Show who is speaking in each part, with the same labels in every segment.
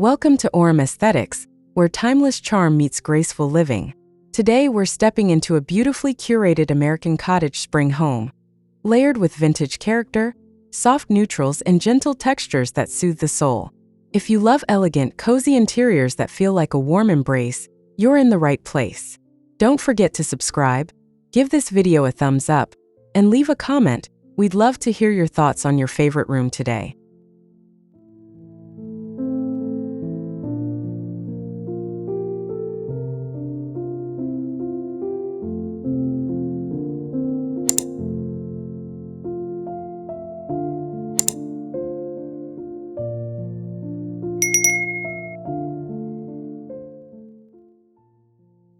Speaker 1: Welcome to Orem Aesthetics, where timeless charm meets graceful living. Today we're stepping into a beautifully curated American cottage spring home, layered with vintage character, soft neutrals, and gentle textures that soothe the soul. If you love elegant, cozy interiors that feel like a warm embrace, you're in the right place. Don't forget to subscribe, give this video a thumbs up, and leave a comment. We'd love to hear your thoughts on your favorite room today.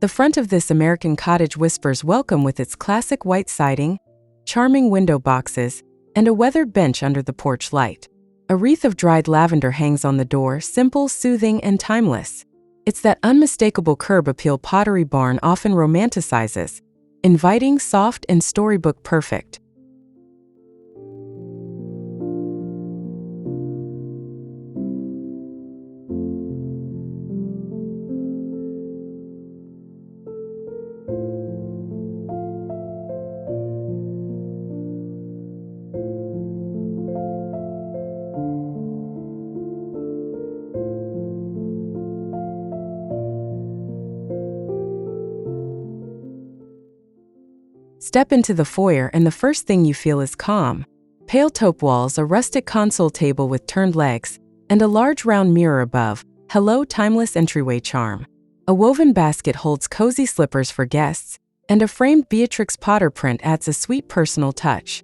Speaker 1: The front of this American cottage whispers welcome with its classic white siding, charming window boxes, and a weathered bench under the porch light. A wreath of dried lavender hangs on the door, simple, soothing, and timeless. It's that unmistakable curb appeal Pottery barn often romanticizes, inviting, soft, and storybook perfect. Step into the foyer and the first thing you feel is calm. Pale taupe walls, a rustic console table with turned legs, and a large round mirror above. Hello, timeless entryway charm. A woven basket holds cozy slippers for guests, and a framed Beatrix Potter print adds a sweet personal touch.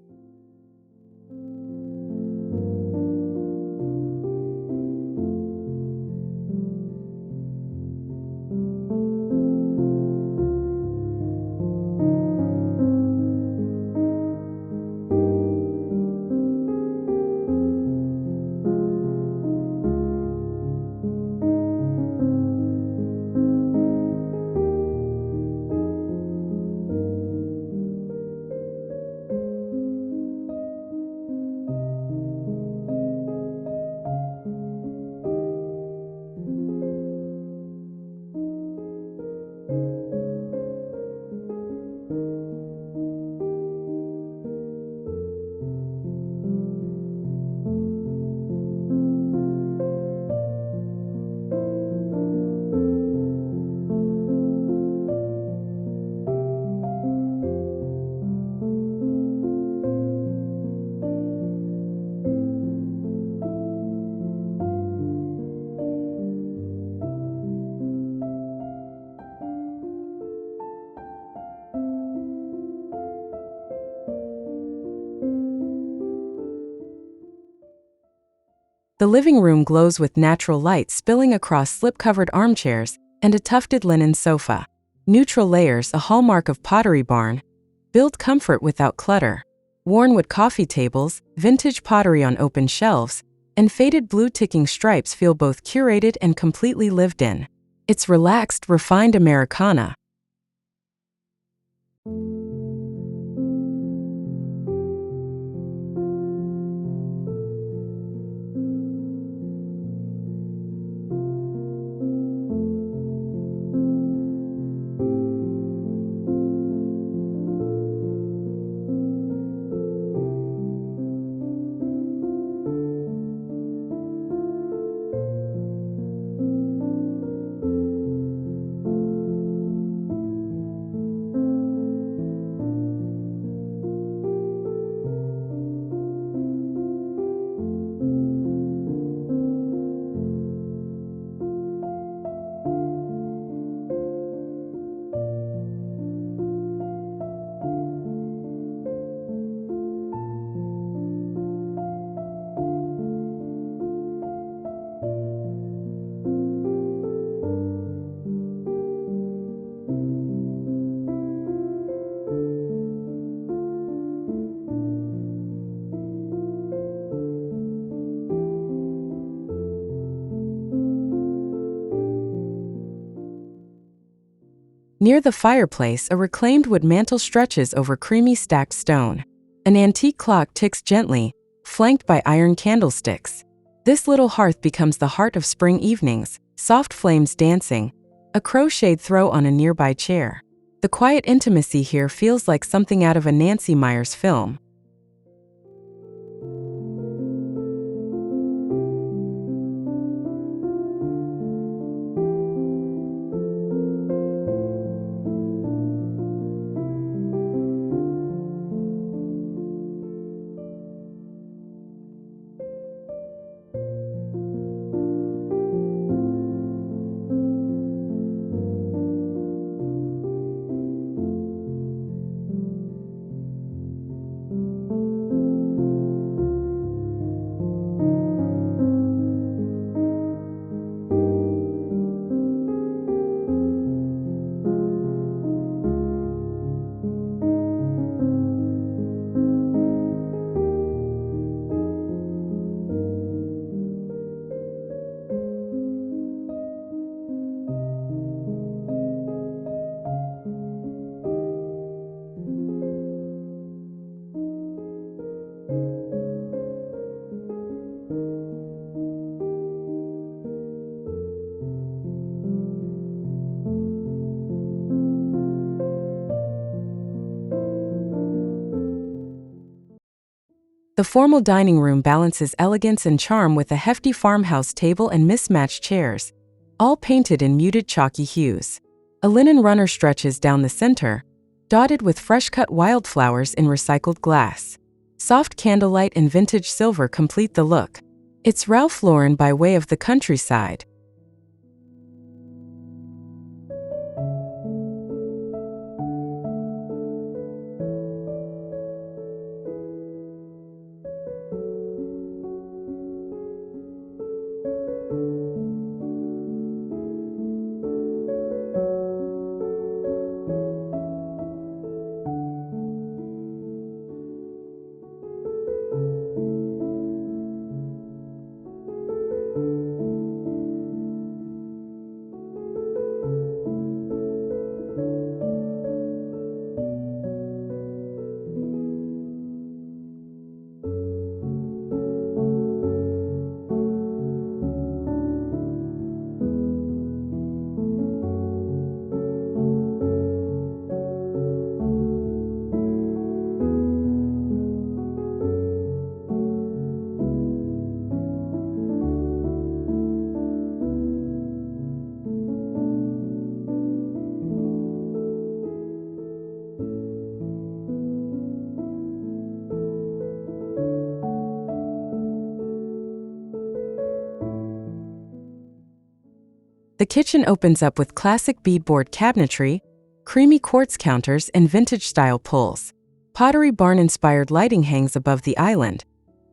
Speaker 1: The living room glows with natural light spilling across slip-covered armchairs and a tufted linen sofa. Neutral layers, a hallmark of Pottery barn, build comfort without clutter. Worn-wood coffee tables, vintage pottery on open shelves, and faded blue ticking stripes feel both curated and completely lived in. It's relaxed, refined Americana. Near the fireplace, a reclaimed wood mantel stretches over creamy stacked stone. An antique clock ticks gently, flanked by iron candlesticks. This little hearth becomes the heart of spring evenings, soft flames dancing, a crocheted throw on a nearby chair. The quiet intimacy here feels like something out of a Nancy Meyers film. The formal dining room balances elegance and charm with a hefty farmhouse table and mismatched chairs, all painted in muted chalky hues. A linen runner stretches down the center, dotted with fresh-cut wildflowers in recycled glass. Soft candlelight and vintage silver complete the look. It's Ralph Lauren by way of the countryside. The kitchen opens up with classic beadboard cabinetry, creamy quartz counters, and vintage-style pulls. Pottery barn-inspired lighting hangs above the island,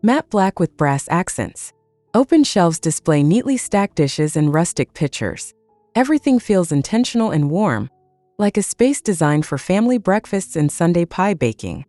Speaker 1: matte black with brass accents. Open shelves display neatly stacked dishes and rustic pitchers. Everything feels intentional and warm, like a space designed for family breakfasts and Sunday pie baking.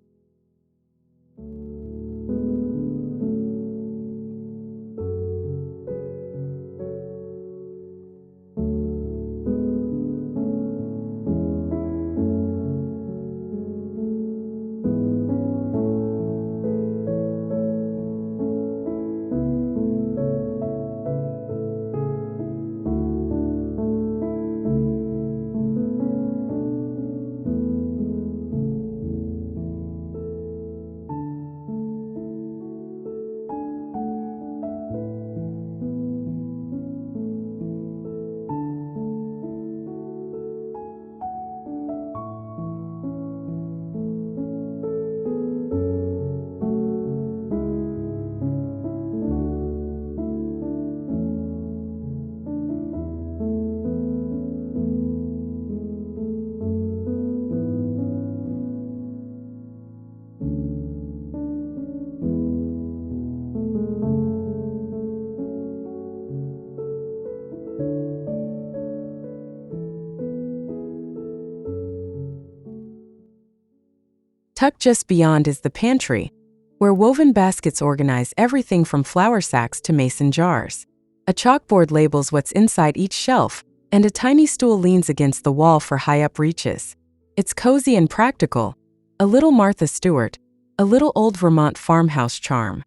Speaker 1: Tucked just beyond is the pantry, where woven baskets organize everything from flour sacks to mason jars. A chalkboard labels what's inside each shelf, and a tiny stool leans against the wall for high-up reaches. It's cozy and practical, a little Martha Stewart, a little old Vermont farmhouse charm.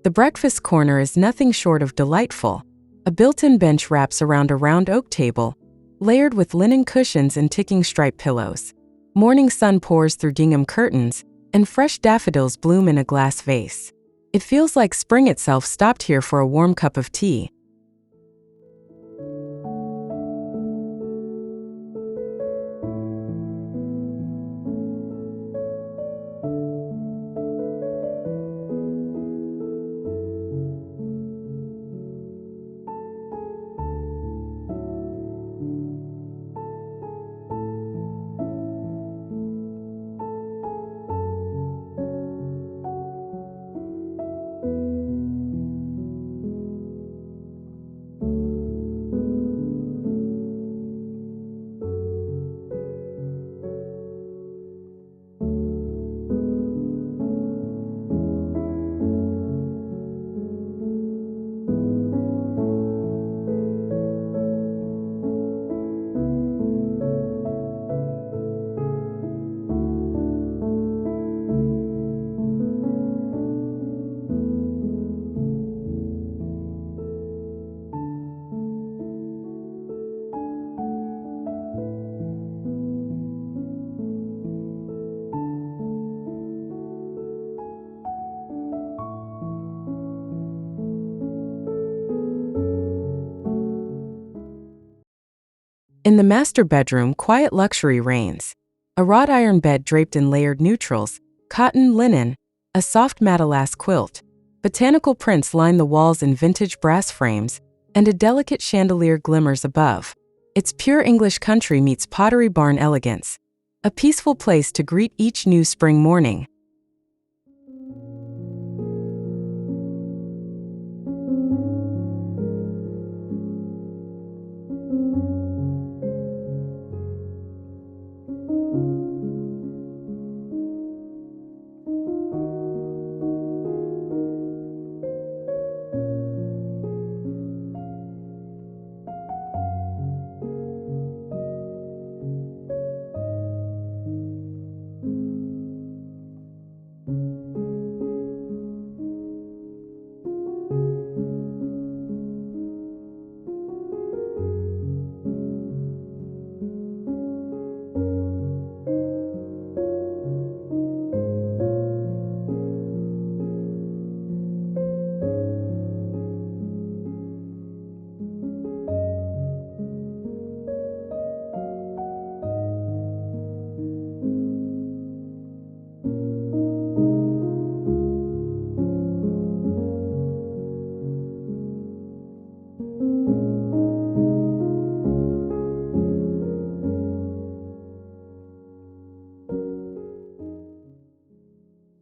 Speaker 1: The breakfast corner is nothing short of delightful. A built-in bench wraps around a round oak table, layered with linen cushions and ticking striped pillows. Morning sun pours through gingham curtains, and fresh daffodils bloom in a glass vase. It feels like spring itself stopped here for a warm cup of tea. In the master bedroom, quiet luxury reigns. A wrought iron bed draped in layered neutrals, cotton, linen, a soft matelass quilt. Botanical prints line the walls in vintage brass frames, and a delicate chandelier glimmers above. It's pure English country meets Pottery barn elegance. A peaceful place to greet each new spring morning.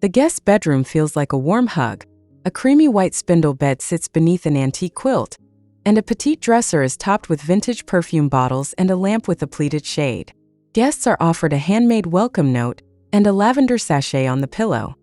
Speaker 1: The guest bedroom feels like a warm hug. A creamy white spindle bed sits beneath an antique quilt, and a petite dresser is topped with vintage perfume bottles and a lamp with a pleated shade. Guests are offered a handmade welcome note and a lavender sachet on the pillow.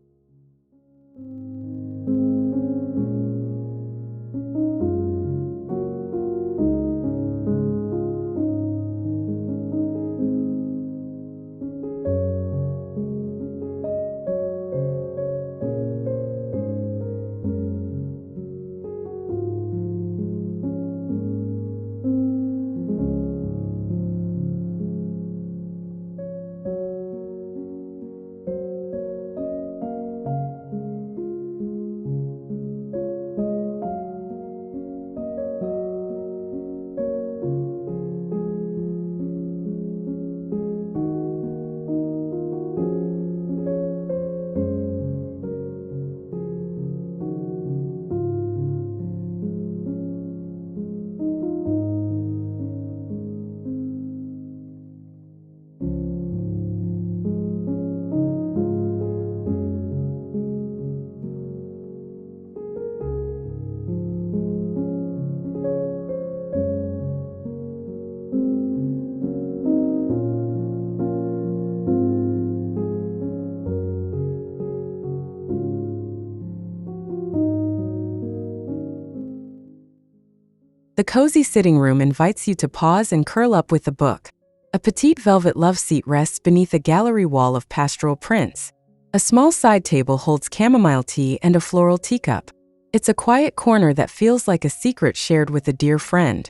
Speaker 1: The cozy sitting room invites you to pause and curl up with a book. A petite velvet love seat rests beneath a gallery wall of pastoral prints. A small side table holds chamomile tea and a floral teacup. It's a quiet corner that feels like a secret shared with a dear friend.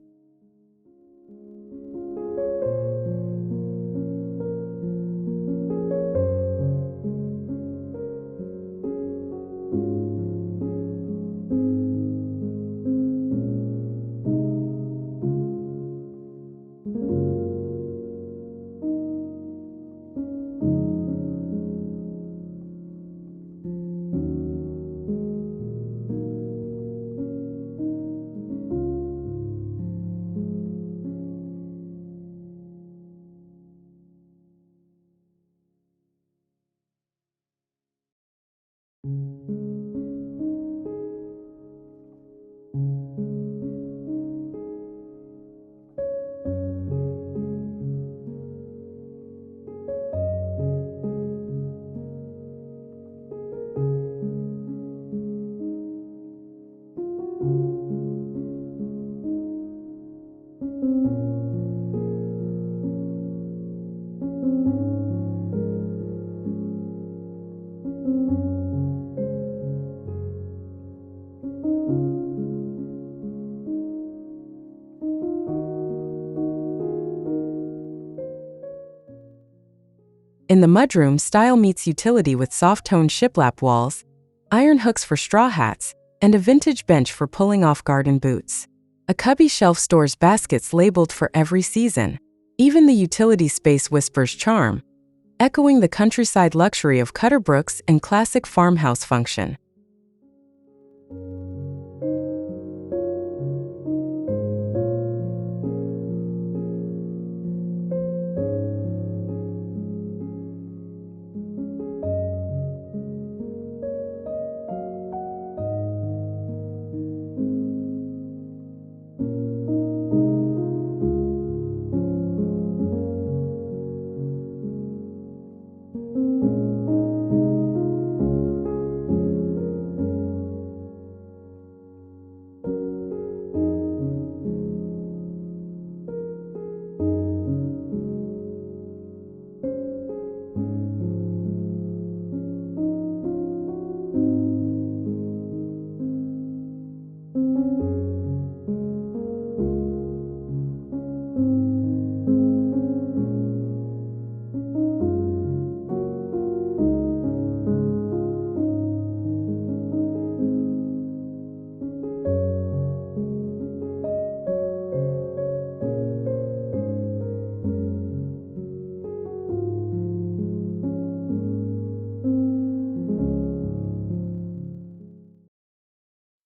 Speaker 1: In the mudroom, style meets utility with soft-toned shiplap walls, iron hooks for straw hats, and a vintage bench for pulling off garden boots. A cubby shelf stores baskets labeled for every season. Even the utility space whispers charm, echoing the countryside luxury of Cutterbrooks and classic farmhouse function.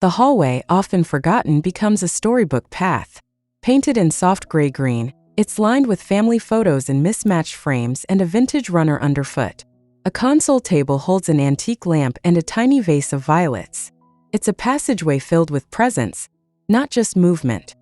Speaker 1: The hallway, often forgotten, becomes a storybook path. Painted in soft gray-green, it's lined with family photos in mismatched frames and a vintage runner underfoot. A console table holds an antique lamp and a tiny vase of violets. It's a passageway filled with presence, not just movement.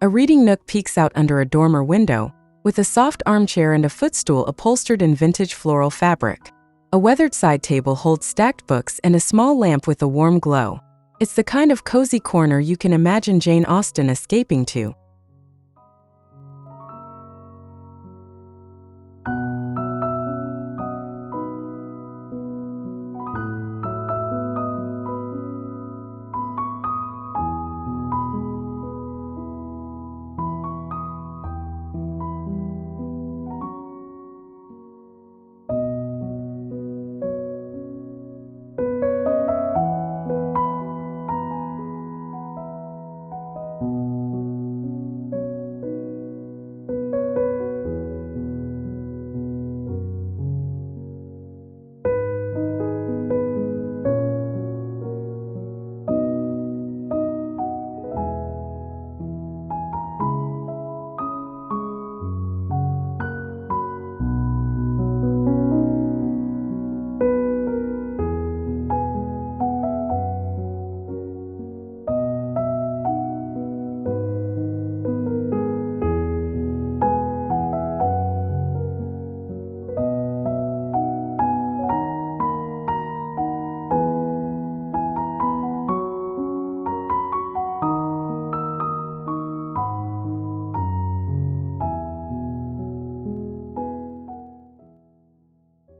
Speaker 1: A reading nook peeks out under a dormer window, with a soft armchair and a footstool upholstered in vintage floral fabric. A weathered side table holds stacked books and a small lamp with a warm glow. It's the kind of cozy corner you can imagine Jane Austen escaping to.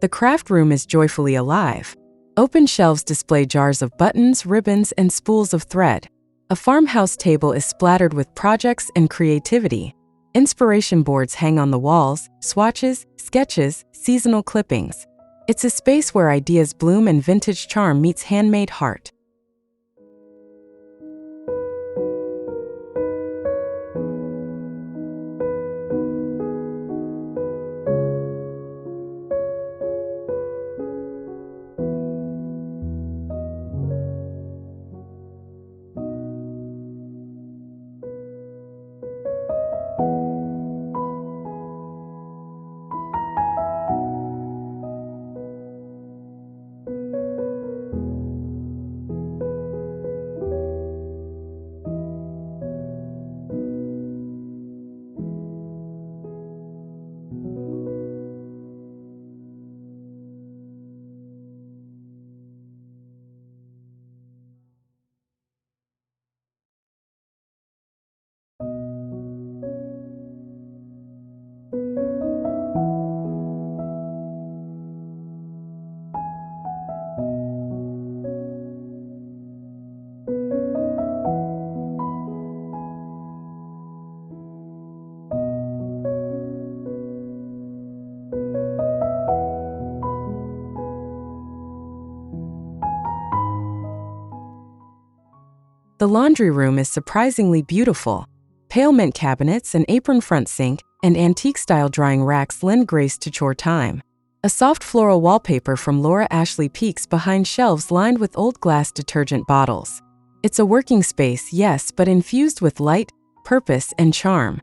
Speaker 1: The craft room is joyfully alive. Open shelves display jars of buttons, ribbons, and spools of thread. A farmhouse table is splattered with projects and creativity. Inspiration boards hang on the walls, swatches, sketches, seasonal clippings. It's a space where ideas bloom and vintage charm meets handmade heart. The laundry room is surprisingly beautiful. Pale mint cabinets, an apron-front sink, and antique-style drying racks lend grace to chore time. A soft floral wallpaper from Laura Ashley peeks behind shelves lined with old glass detergent bottles. It's a working space, yes, but infused with light, purpose, and charm.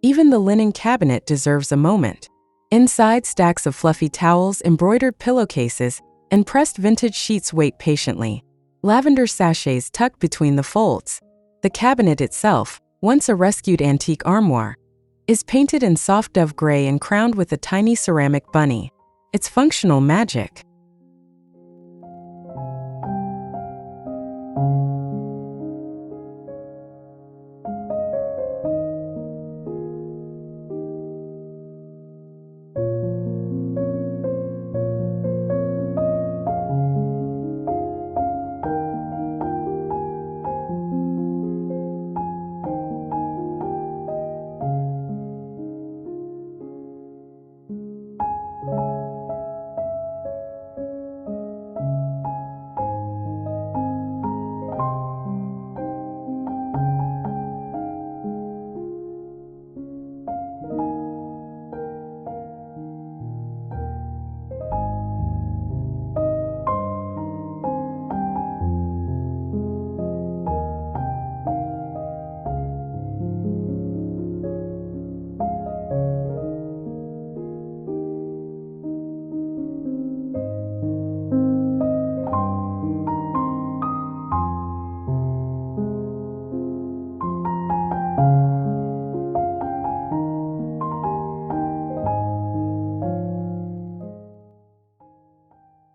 Speaker 1: Even the linen cabinet deserves a moment. Inside, stacks of fluffy towels, embroidered pillowcases, and pressed vintage sheets wait patiently. Lavender sachets tucked between the folds. The cabinet itself, once a rescued antique armoire, is painted in soft dove gray and crowned with a tiny ceramic bunny. It's functional magic.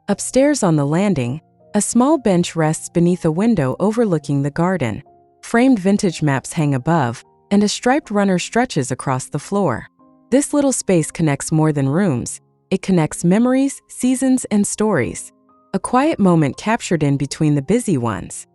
Speaker 1: Upstairs on the landing, a small bench rests beneath a window overlooking the garden. Framed vintage maps hang above, and a striped runner stretches across the floor. This little space connects more than rooms. It connects memories, seasons, and stories. A quiet moment captured in between the busy ones.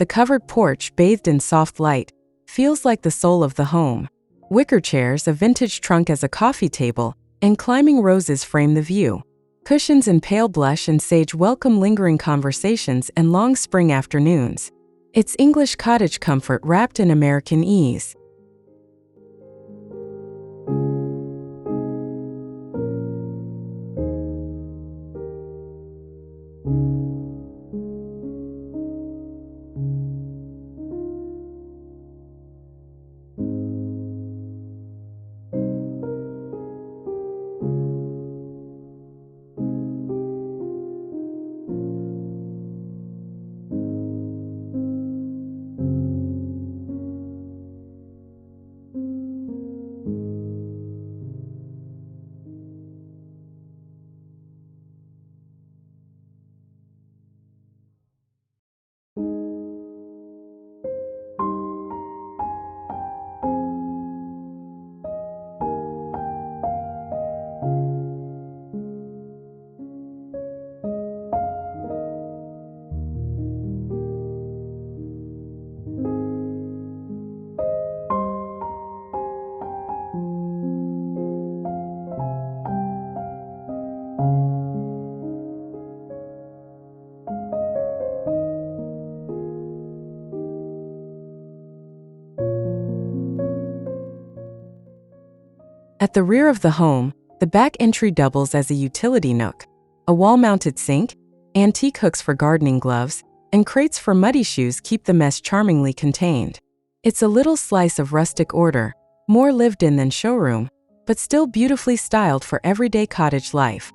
Speaker 1: The covered porch, bathed in soft light, feels like the soul of the home. Wicker chairs, a vintage trunk as a coffee table, and climbing roses frame the view. Cushions in pale blush and sage welcome lingering conversations and long spring afternoons. It's English cottage comfort wrapped in American ease. At the rear of the home, the back entry doubles as a utility nook. A wall-mounted sink, antique hooks for gardening gloves, and crates for muddy shoes keep the mess charmingly contained. It's a little slice of rustic order, more lived in than showroom, but still beautifully styled for everyday cottage life.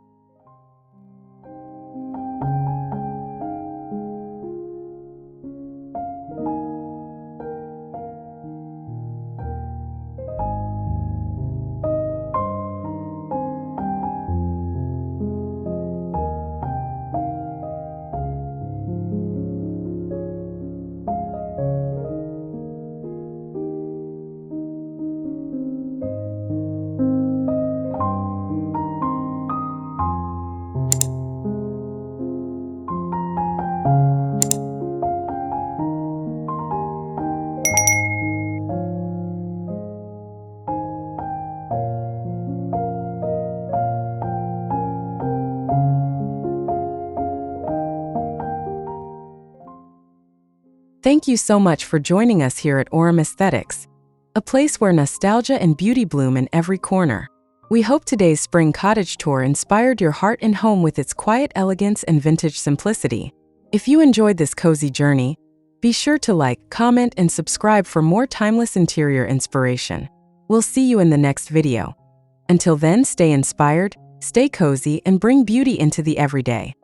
Speaker 1: Thank you so much for joining us here at Orem Aesthetics, a place where nostalgia and beauty bloom in every corner. We hope today's spring cottage tour inspired your heart and home with its quiet elegance and vintage simplicity. If you enjoyed this cozy journey, be sure to like, comment, and subscribe for more timeless interior inspiration. We'll see you in the next video. Until then, stay inspired, stay cozy, and bring beauty into the everyday.